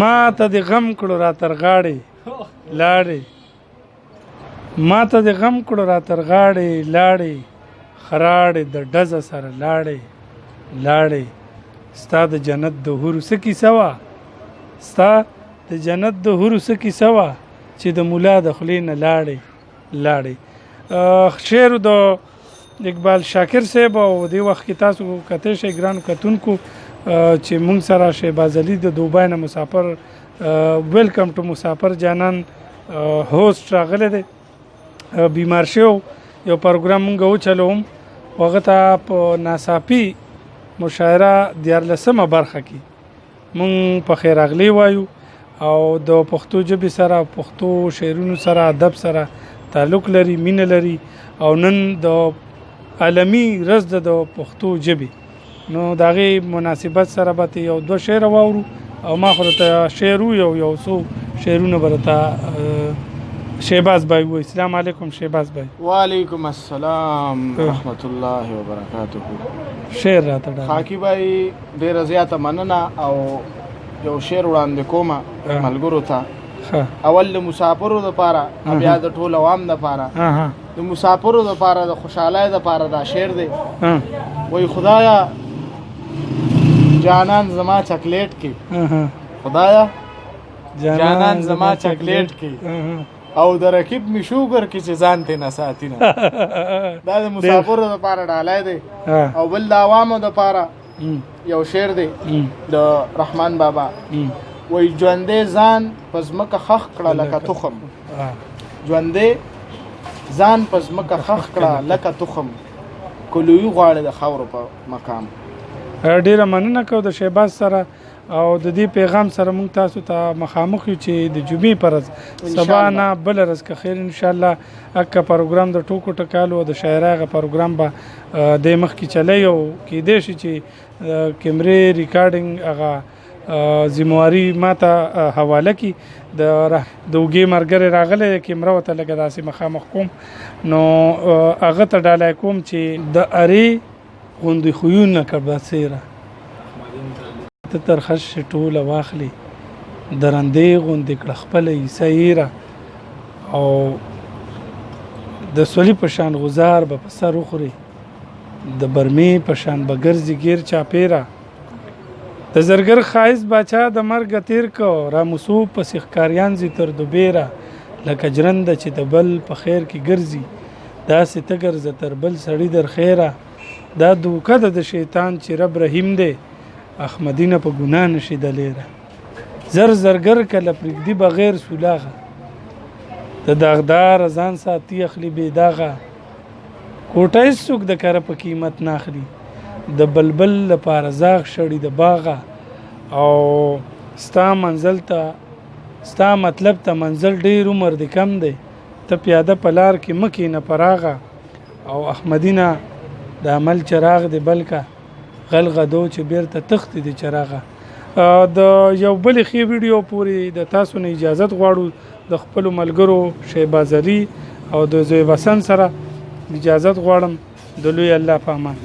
ما ته د غم کړو را تر غاړې لاړې ما ته د غم کړو را تر غاړې لاړې خراړې د ډزه سره لاړې لاړې ستا د جنت د حورو څه کیسه وه ستا د جنت د حورو څه کیسه وه چې د ملا د خولې نه لاړې لاړې شعر د اقبال شاکر صاحب او دې وخت کې تاسو کتئ شئ ګرانو کتونکو چې موږ سره شهباز علي د دوبۍ نه مسافر ویلکم ټو مسافر جانان هوست راغلی دی بیمار شوی یو پروګرام موږ وچلوم هغه ته په ناڅاپي مشاعره 14مه برخه کې موږ په خیر راغلی وایو او د پښتو ژبې سره پښتو شعرونو سره ادب سره تعلق لري مینه لري او نن د عالمي ورځ د پښتو ژبې نو د هغې مناسبت سره به یو دوه شعره واورو او ما خو درته شعر یو څو شعرونه به درته شهباز بھائی وایي. السلام علیکم شهباز بھائی. وعلیکم السلام رحمت الله وبرکاته. شعر راته ډاله خاکی بھائی ډېره زیاته مننه او یو شعر وړاندې کومه ملګرو ته. اول د مسافرو دپاره بیا د ټول عوام دپاره د مسافرو دپاره د خوشحالۍ دپاره دا شعر دی. وایي خدایا جانان زما چاکلیټ کې خدایا جانان زما چاکلیټ کې او د رکیب می شوګر کې چې ځان ته نه ساتي نه. دا د مسافرو دپاره ډالۍ دی. او بل د عوامو دپاره یو شعر دی د رحمان بابا. وایي ژوندې ځان په ځمکه خښ کړه لکه تخم ژوندې ځان په ځمکه خښ کړه لکه تخم کلویي غواړي د خاورو په مقام. ډیره مننه کوم د شهباز سره او د دې پیغام سره موږ تاسو ته مخامخ یو چې د جمعې پر ورځ سبا نه بله ورځ که خیر انشاءالله اکه پروګرام د ټوکو ټکالو د شاعرۍ هغه پروګرام به د مخکې چلی او کیدای شي چې کیمرې ریکارډینګ هغه ذمواري ما ته حواله کړي د اوږې ملګری راغلی کیمره ورته لږه داسې مخامخ کوم نو هغه ته ډالۍ کوم چې د ارې غوندې خویونه کړه څیره ته ترخش ټوله واخلي درندې غوندې کړه خپله عیسه ایره او د سولي په شان غزار به په سر وخوري د برمې په شان به ګرځي ګیر چاپیره د زرګر ښایست باچا د مرګه تیر کو را مصوب په سیخکاریان زی تر دوبیره لکه جرنده چې د بل په خیر کې ګرځي داسې ته ګرځه تر بل سړي در خیره دا دوکه ده د شیطان چې رب رحیم دی احمدینه په ګناه نشي دلیره زرګر کله پرېږدي بغیر سولاغه د داغدار ځان ساتي اخلي بې داغه کوټه هېڅوک د کره په قیمت نه اخلي د بلبل لپاره زاغ شړي د باغه او ستا منزل ته ستا مطلب ته منزل ډېر عمر دی کم دی ته پیاده په لار کې مه کښېنه پراغه او احمدینه د عمل چراغ دی بلکه غل غدو چې بیرته تختی دی چراغه. د یو بلې ښې ویډیو پورې د تاسو نه اجازت غواړو د خپلو ملګرو شهباز علي او د زوی وسن سره اجازت غواړم د لوی الله په امان.